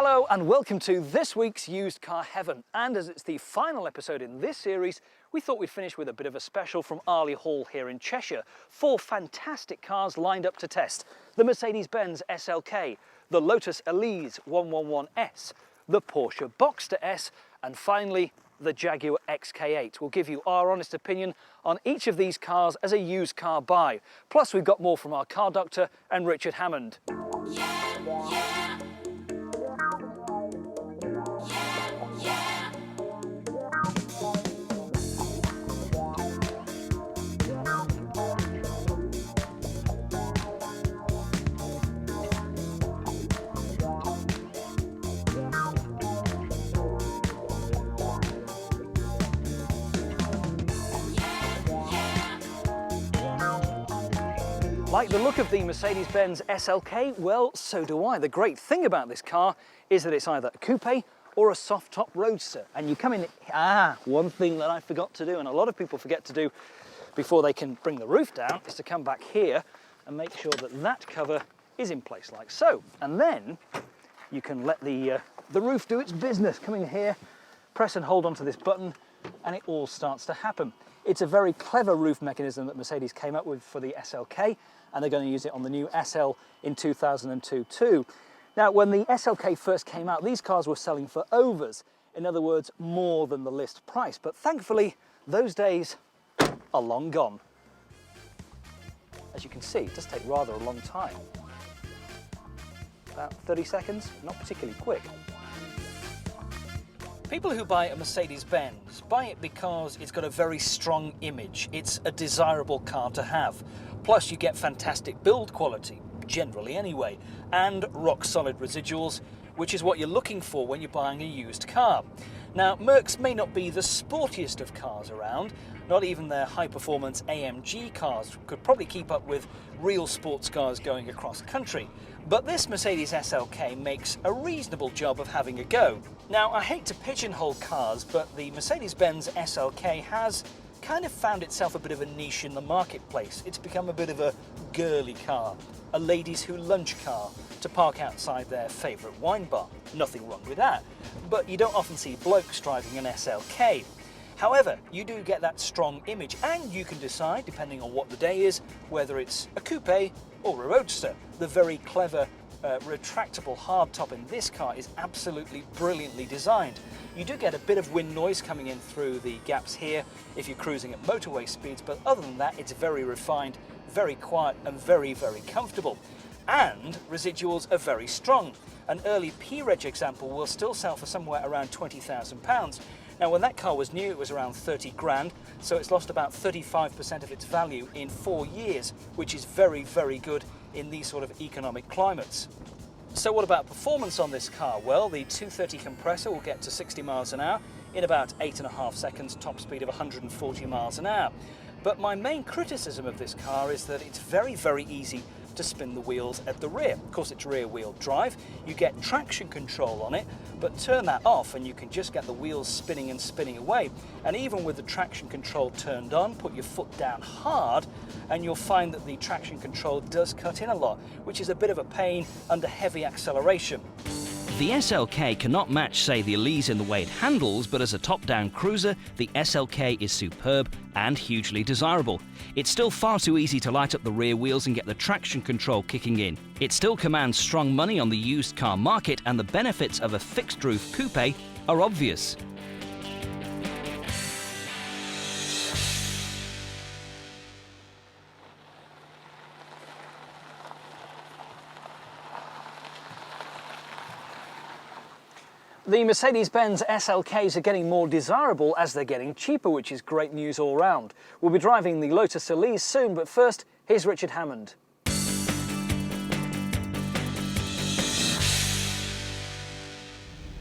Hello and welcome to this week's Used Car Heaven, and as it's the final episode in this series, we thought we'd finish with a bit of a special from Arley Hall here in Cheshire. 4 fantastic cars lined up to test: the Mercedes Benz SLK, the Lotus Elise 111S, the Porsche Boxster S, and finally the Jaguar XK8. We'll give you our honest opinion on each of these cars as a used car buy. Plus we've got more from our car doctor and Richard Hammond. Like the look of the Mercedes Benz SLK? Well, so do I. The great thing about this car is that it's either a coupe or a soft top roadster. And you come in, one thing that I forgot to do, and a lot of people forget to do before they can bring the roof down, is to come back here and make sure that that cover is in place like so. And then you can let the roof do its business. Come in here, press and hold onto this button, and it all starts to happen. It's a very clever roof mechanism that Mercedes came up with for the SLK, and they're going to use it on the new SL in 2002 too. Now, when the SLK first came out, these cars were selling for overs, in other words, more than the list price. But thankfully, those days are long gone. As you can see, it does take rather a long time. About 30 seconds, not particularly quick. People who buy a Mercedes-Benz buy it because it's got a very strong image. It's a desirable car to have. Plus you get fantastic build quality, generally anyway, and rock-solid residuals, which is what you're looking for when you're buying a used car. Now, Mercs may not be the sportiest of cars around. Not even their high-performance AMG cars could probably keep up with real sports cars going across country. But this Mercedes SLK makes a reasonable job of having a go. Now, I hate to pigeonhole cars, but the Mercedes-Benz SLK has kind of found itself a bit of a niche in the marketplace. It's become a bit of a girly car, a ladies who lunch car to park outside their favourite wine bar. Nothing wrong with that, but you don't often see blokes driving an SLK. However, you do get that strong image, and you can decide, depending on what the day is, whether it's a coupe or a roadster. The very clever retractable hardtop in this car is absolutely brilliantly designed. You do get a bit of wind noise coming in through the gaps here if you're cruising at motorway speeds, but other than that, it's very refined, very quiet, and very, very comfortable. And residuals are very strong. An early P-Reg example will still sell for somewhere around £20,000. Now, when that car was new, it was around 30 grand, so it's lost about 35% of its value in 4 years, which is very, very good in these sort of economic climates. So what about performance on this car? Well, the 230 compressor will get to 60 miles an hour in about 8.5 seconds, top speed of 140 miles an hour. But my main criticism of this car is that it's very, very easy to spin the wheels at the rear. Of course, it's rear-wheel drive. You get traction control on it, but turn that off and you can just get the wheels spinning and spinning away. And even with the traction control turned on, put your foot down hard and you'll find that the traction control does cut in a lot, which is a bit of a pain under heavy acceleration. The SLK cannot match, say, the Elise in the way it handles, but as a top-down cruiser, the SLK is superb and hugely desirable. It's still far too easy to light up the rear wheels and get the traction control kicking in. It still commands strong money on the used car market, and the benefits of a fixed-roof coupe are obvious. The Mercedes-Benz SLKs are getting more desirable as they're getting cheaper, which is great news all round. We'll be driving the Lotus Elise soon, but first, here's Richard Hammond.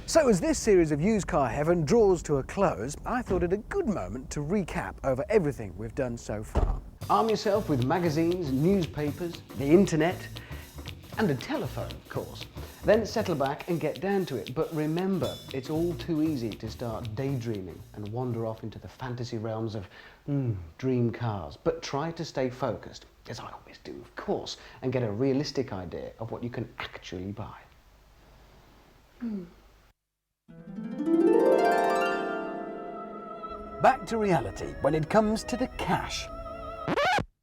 So as this series of Used Car Heaven draws to a close, I thought it a good moment to recap over everything we've done so far. Arm yourself with magazines, newspapers, the internet, and a telephone, of course. Then settle back and get down to it. But remember, it's all too easy to start daydreaming and wander off into the fantasy realms of dream cars. But try to stay focused, as I always do, of course, and get a realistic idea of what you can actually buy. Back to reality when it comes to the cash.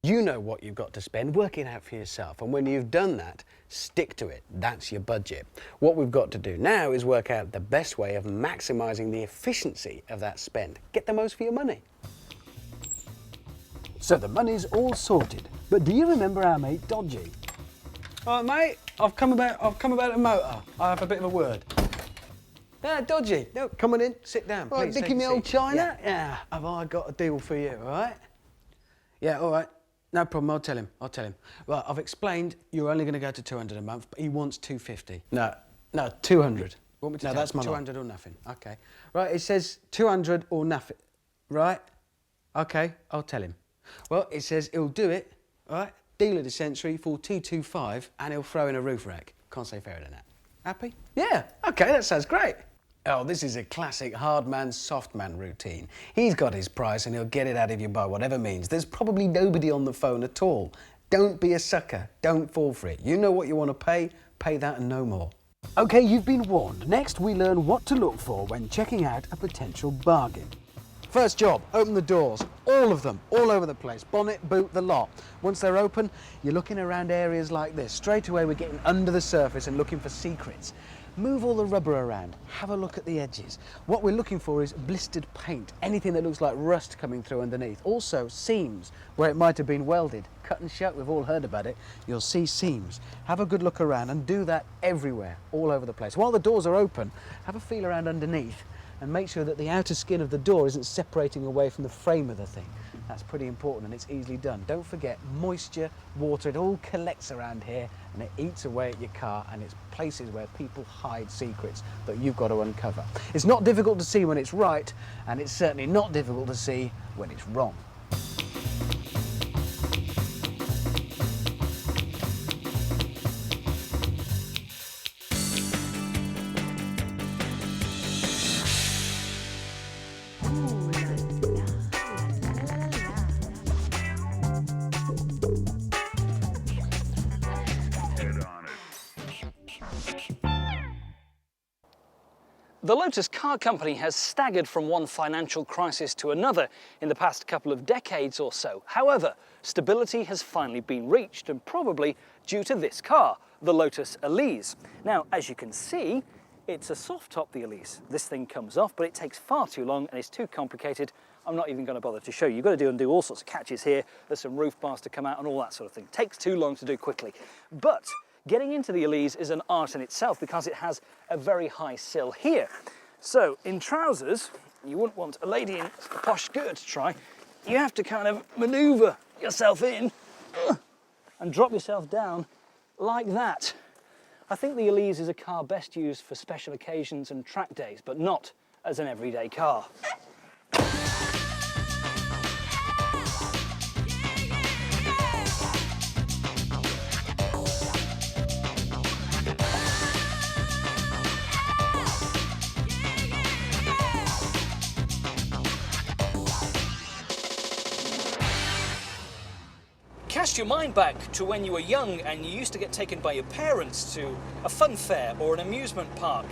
You know what you've got to spend, work it out for yourself, and when you've done that, stick to it. That's your budget. What we've got to do now is work out the best way of maximising the efficiency of that spend. Get the most for your money. So the money's all sorted, but do you remember our mate Dodgy? All right, mate, I've come about a motor. I have a bit of a word. Yeah, Dodgy, no, come on in, sit down, please. Dickie me old China? Yeah, have I got a deal for you, all right? Yeah, all right. No problem, I'll tell him. Right, I've explained you're only going to go to 200 a month, but he wants 250. No, 200. Want me to tell that's my 200 or nothing. Okay. Right, it says 200 or nothing. Right? Okay, I'll tell him. Well, it says he'll do it, all right? Deal of the century for 225, and he'll throw in a roof rack. Can't say fairer than that. Happy? Yeah, okay, that sounds great. Oh, this is a classic hard man, soft man routine. He's got his price and he'll get it out of you by whatever means. There's probably nobody on the phone at all. Don't be a sucker. Don't fall for it. You know what you want to pay that and no more. Okay, you've been warned. Next, we learn what to look for when checking out a potential bargain. First job, open the doors. All of them, all over the place. Bonnet, boot, the lot. Once they're open, you're looking around areas like this. Straight away, we're getting under the surface and looking for secrets. Move all the rubber around, have a look at the edges. What we're looking for is blistered paint, anything that looks like rust coming through underneath. Also seams, where it might have been welded. Cut and shut, we've all heard about it. You'll see seams. Have a good look around and do that everywhere, all over the place. While the doors are open, have a feel around underneath and make sure that the outer skin of the door isn't separating away from the frame of the thing. That's pretty important and it's easily done. Don't forget, moisture, water, it all collects around here and it eats away at your car, and it's places where people hide secrets that you've got to uncover. It's not difficult to see when it's right, and it's certainly not difficult to see when it's wrong. The Lotus car company has staggered from one financial crisis to another in the past couple of decades or so. However, stability has finally been reached, and probably due to this car, the Lotus Elise. Now, as you can see, it's a soft top, the Elise. This thing comes off, but it takes far too long and it's too complicated. I'm not even going to bother to show you. You've got to undo all sorts of catches here. There's some roof bars to come out and all that sort of thing. It takes too long to do quickly. But getting into the Elise is an art in itself because it has a very high sill here. So in trousers, you wouldn't want a lady in a posh skirt to try. You have to kind of manoeuvre yourself in and drop yourself down like that. I think the Elise is a car best used for special occasions and track days, but not as an everyday car. Cast your mind back to when you were young and you used to get taken by your parents to a fun fair or an amusement park,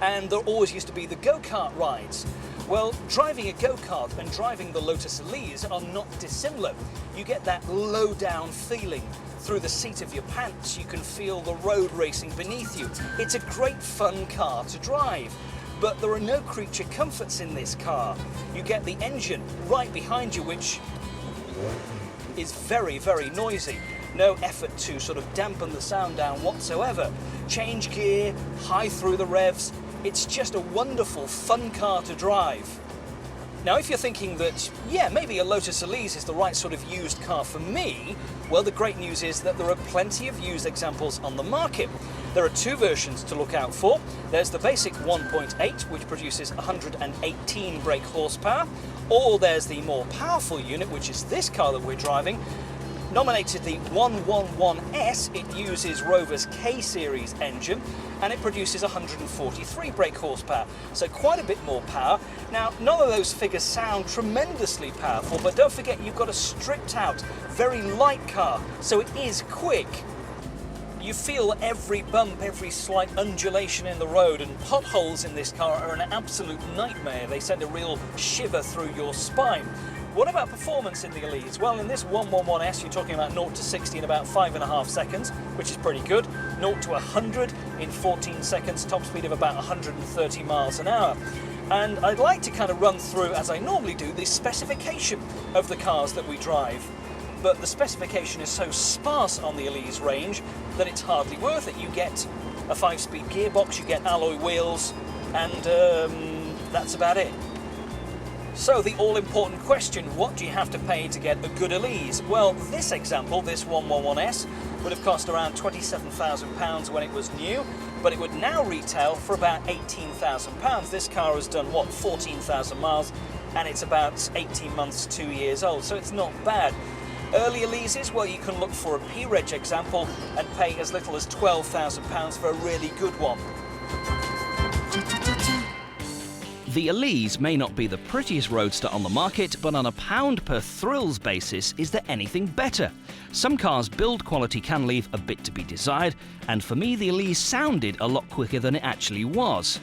and there always used to be the go-kart rides. Well, driving a go-kart and driving the Lotus Elise are not dissimilar. You get that low-down feeling through the seat of your pants. You can feel the road racing beneath you. It's a great fun car to drive. But there are no creature comforts in this car. You get the engine right behind you, which is very, very noisy. No effort to sort of dampen the sound down whatsoever. Change gear, high through the revs. It's just a wonderful, fun car to drive. Now, if you're thinking that, yeah, maybe a Lotus Elise is the right sort of used car for me, well, the great news is that there are plenty of used examples on the market. There are two versions to look out for. There's the basic 1.8, which produces 118 brake horsepower, or there's the more powerful unit, which is this car that we're driving. Nominated the 111S, it uses Rover's K-Series engine, and it produces 143 brake horsepower, so quite a bit more power. Now, none of those figures sound tremendously powerful, but don't forget you've got a stripped out, very light car, so it is quick. You feel every bump, every slight undulation in the road, and potholes in this car are an absolute nightmare. They send a real shiver through your spine. What about performance in the Elise? Well, in this 111S, you're talking about 0 to 60 in about 5.5 seconds, which is pretty good. 0 to 100 in 14 seconds, top speed of about 130 miles an hour. And I'd like to kind of run through, as I normally do, the specification of the cars that we drive. But the specification is so sparse on the Elise range that it's hardly worth it. You get a 5-speed gearbox, you get alloy wheels, and that's about it. So the all-important question, what do you have to pay to get a good Elise? Well, this example, this 111S, would have cost around £27,000 when it was new, but it would now retail for about £18,000. This car has done, what, 14,000 miles, and it's about 18 months, 2 years old, so it's not bad. Early Elises, well, you can look for a P-Reg example and pay as little as £12,000 for a really good one. The Elise may not be the prettiest roadster on the market, but on a pound per thrills basis, is there anything better? Some cars' build quality can leave a bit to be desired, and for me the Elise sounded a lot quicker than it actually was.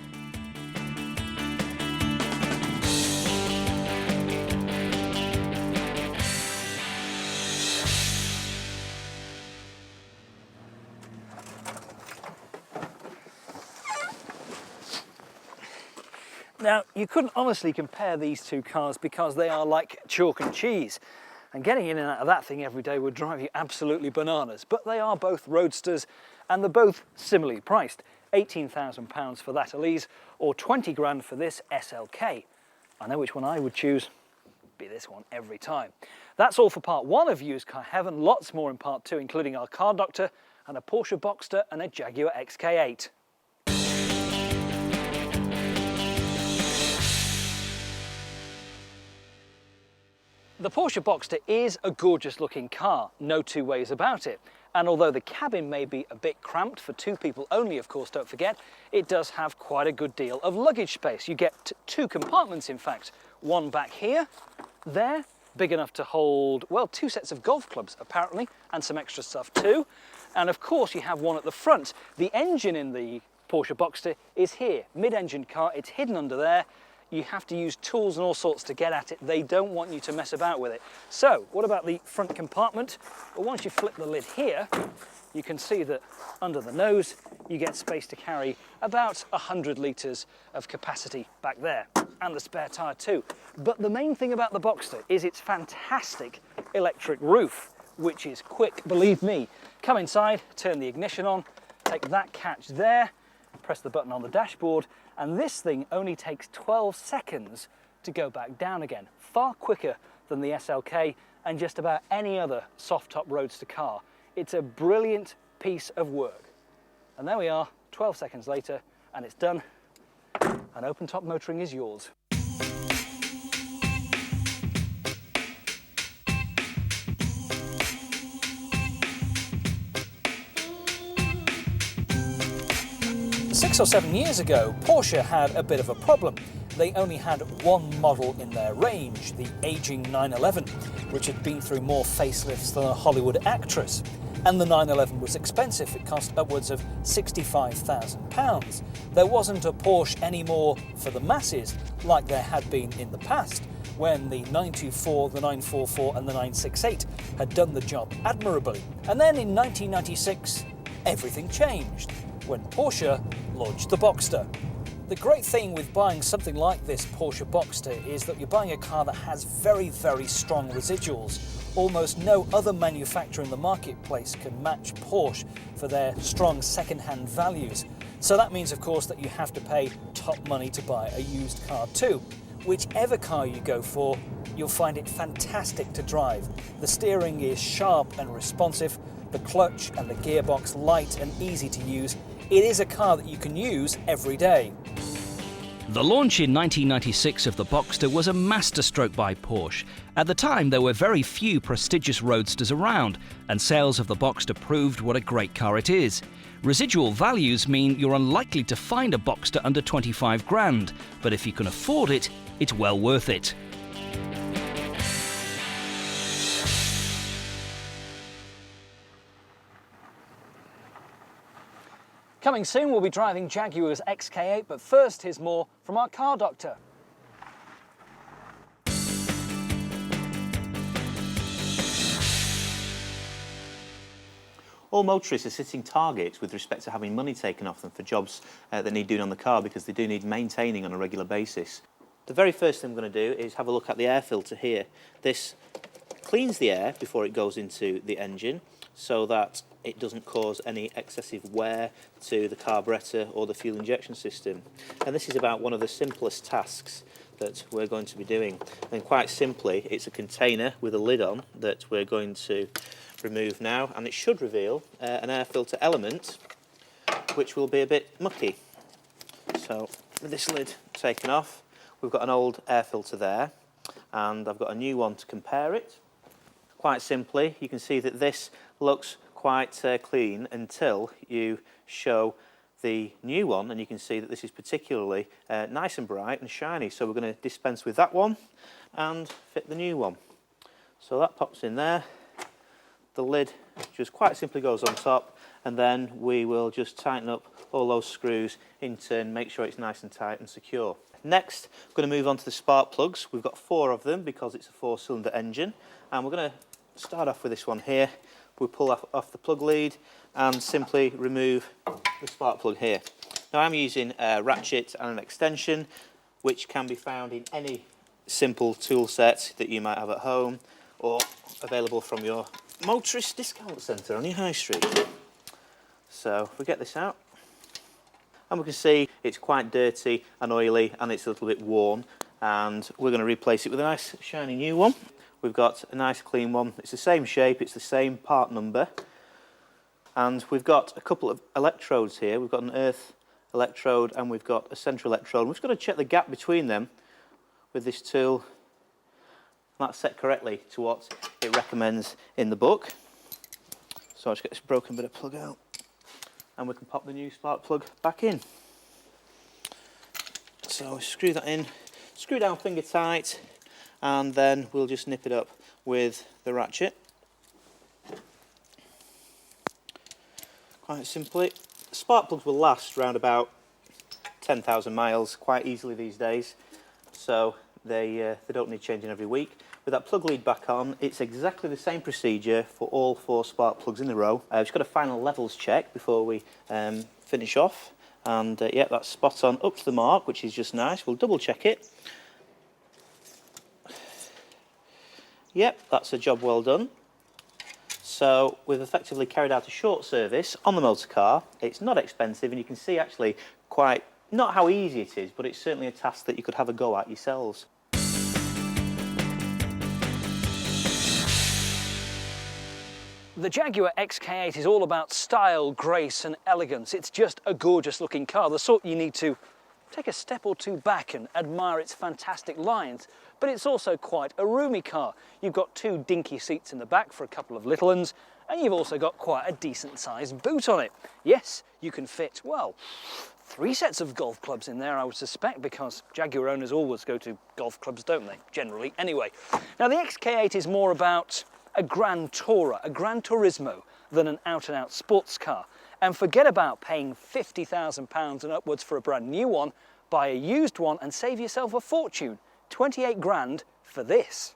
Now, you couldn't honestly compare these two cars because they are like chalk and cheese. And getting in and out of that thing every day would drive you absolutely bananas. But they are both roadsters and they're both similarly priced. £18,000 for that Elise or 20 grand for this SLK. I know which one I would choose. Be this one every time. That's all for part 1 of Used Car Heaven. Lots more in part 2, including our car doctor and a Porsche Boxster and a Jaguar XK8. The Porsche Boxster is a gorgeous looking car, no two ways about it. And although the cabin may be a bit cramped for 2 people only, of course, don't forget, it does have quite a good deal of luggage space. You get 2 compartments, in fact. One back here, there, big enough to hold, well, 2 sets of golf clubs, apparently, and some extra stuff too. And of course, you have one at the front. The engine in the Porsche Boxster is here, mid-engine car, it's hidden under there. You have to use tools and all sorts to get at it. They don't want you to mess about with it. So, what about the front compartment? Well, once you flip the lid here, you can see that under the nose, you get space to carry about 100 litres of capacity back there, and the spare tyre too. But the main thing about the Boxster is its fantastic electric roof, which is quick, believe me. Come inside, turn the ignition on, take that catch there, press the button on the dashboard, and this thing only takes 12 seconds to go back down again. Far quicker than the SLK and just about any other soft-top roadster car. It's a brilliant piece of work. And there we are, 12 seconds later, and it's done, and open-top motoring is yours. Six or 7 years ago, Porsche had a bit of a problem. They only had one model in their range, the aging 911, which had been through more facelifts than a Hollywood actress. And the 911 was expensive, it cost upwards of £65,000. There wasn't a Porsche anymore for the masses, like there had been in the past, when the 924, the 944 and the 968 had done the job admirably. And then in 1996, everything changed, when Porsche launched the Boxster. The great thing with buying something like this Porsche Boxster is that you're buying a car that has very, very strong residuals. Almost no other manufacturer in the marketplace can match Porsche for their strong second-hand values. So that means, of course, that you have to pay top money to buy a used car too. Whichever car you go for, you'll find it fantastic to drive. The steering is sharp and responsive, the clutch and the gearbox light and easy to use. It is a car that you can use every day. The launch in 1996 of the Boxster was a masterstroke by Porsche. At the time, there were very few prestigious roadsters around, and sales of the Boxster proved what a great car it is. Residual values mean you're unlikely to find a Boxster under 25 grand, but if you can afford it, it's well worth it. Coming soon, we'll be driving Jaguar's XK8, but first, here's more from our car doctor. All motorists are sitting targets with respect to having money taken off them for jobs that need doing on the car, because they do need maintaining on a regular basis. The very first thing I'm going to do is have a look at the air filter here. This cleans the air before it goes into the engine so that it doesn't cause any excessive wear to the carburettor or the fuel injection system. And this is about one of the simplest tasks that we're going to be doing. And quite simply, it's a container with a lid on that we're going to remove now, and it should reveal an air filter element which will be a bit mucky. So with this lid taken off, we've got an old air filter there, and I've got a new one to compare it. Quite simply, you can see that this looks quite clean until you show the new one, and you can see that this is particularly nice and bright and shiny. So we're going to dispense with that one and fit the new one. So that pops in there. The lid just quite simply goes on top, and then we will just tighten up all those screws in turn, make sure it's nice and tight and secure. Next, we're going to move on to the spark plugs. We've got 4 of them because it's a 4-cylinder engine, and we're going to start off with this one here. We'll pull off the plug lead and simply remove the spark plug here. Now I'm using a ratchet and an extension, which can be found in any simple tool set that you might have at home or available from your motorist discount centre on your high street. So if we get this out, and we can see it's quite dirty and oily and it's a little bit worn, and we're going to replace it with a nice shiny new one. We've got a nice clean one. It's the same shape, it's the same part number, and we've got a couple of electrodes here. We've got an earth electrode and we've got a central electrode. We've just got to check the gap between them with this tool. That's set correctly to what it recommends in the book. So I'll just get this broken bit of plug out, and we can pop the new spark plug back in. So screw that in, screw down finger tight, and then we'll just nip it up with the ratchet. Quite simply. Spark plugs will last around about 10,000 miles quite easily these days, so they don't need changing every week. With that plug lead back on, it's exactly the same procedure for all 4 spark plugs in a row. I've just got a final levels check before we finish off, and yeah, that's spot on up to the mark, which is just nice. We'll double check it. Yep, that's a job well done. So we've effectively carried out a short service on the motor car. It's not expensive, and you can see actually quite, not how easy it is, but it's certainly a task that you could have a go at yourselves. The Jaguar XK8 is all about style, grace and elegance. It's just a gorgeous looking car, the sort you need to take a step or two back and admire its fantastic lines. But it's also quite a roomy car. You've got 2 dinky seats in the back for a couple of little ones, and you've also got quite a decent sized boot on it. Yes, you can fit, well, 3 sets of golf clubs in there, I would suspect, because Jaguar owners always go to golf clubs, don't they? Generally, anyway. Now the XK8 is more about a Grand Tourer, a Gran Turismo, than an out-and-out sports car. And forget about paying £50,000 and upwards for a brand new one. Buy a used one and save yourself a fortune. 28 grand for this.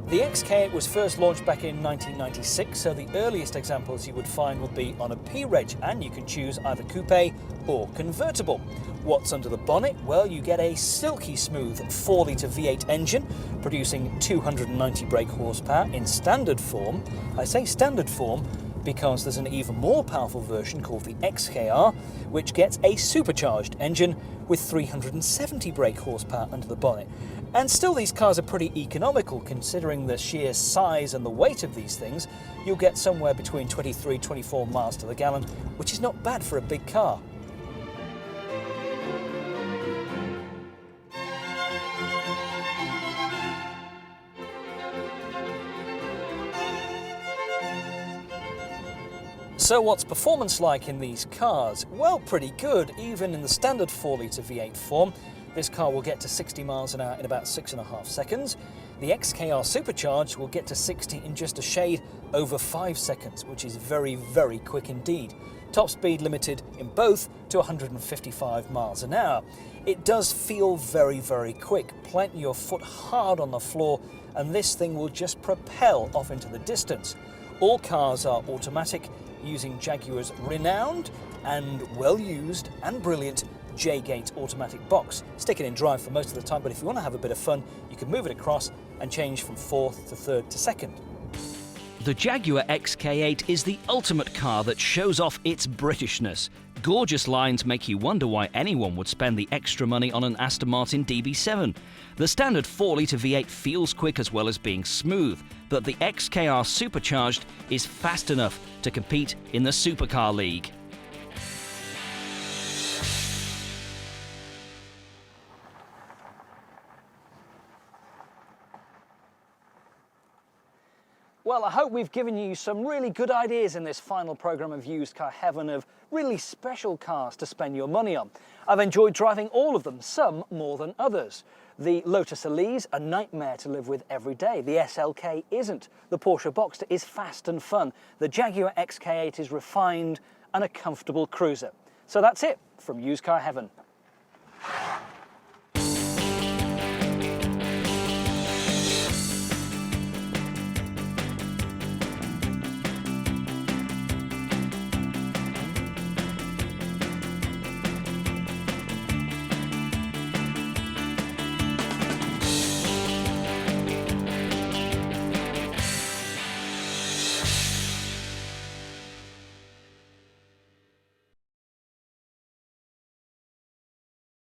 The XK8 was first launched back in 1996, so the earliest examples you would find would be on a P-Reg, and you can choose either coupe or convertible. What's under the bonnet? Well, you get a silky smooth 4-litre V8 engine producing 290 brake horsepower in standard form. I say standard form because there's an even more powerful version called the XKR, which gets a supercharged engine with 370 brake horsepower under the bonnet. And still, these cars are pretty economical considering the sheer size and the weight of these things. You'll get somewhere between 23-24 miles to the gallon, which is not bad for a big car. So what's performance like in these cars? Well, pretty good. Even in the standard 4-litre V8 form, this car will get to 60 miles an hour in about 6.5 seconds. The XKR Supercharged will get to 60 in just a shade over 5 seconds, which is very, very quick indeed. Top speed limited in both to 155 miles an hour. It does feel very, very quick. Plant your foot hard on the floor and this thing will just propel off into the distance. All cars are automatic, using Jaguar's renowned and well-used and brilliant J-Gate automatic box. Stick it in drive for most of the time, but if you want to have a bit of fun, you can move it across and change from 4th to 3rd to 2nd. The Jaguar XK8 is the ultimate car that shows off its Britishness. Gorgeous lines make you wonder why anyone would spend the extra money on an Aston Martin DB7. The standard 4-litre V8 feels quick as well as being smooth, but the XKR Supercharged is fast enough to compete in the supercar league. Well, I hope we've given you some really good ideas in this final programme of Used Car Heaven of really special cars to spend your money on. I've enjoyed driving all of them, some more than others. The Lotus Elise, a nightmare to live with every day. The SLK isn't. The Porsche Boxster is fast and fun. The Jaguar XK8 is refined and a comfortable cruiser. So that's it from Used Car Heaven.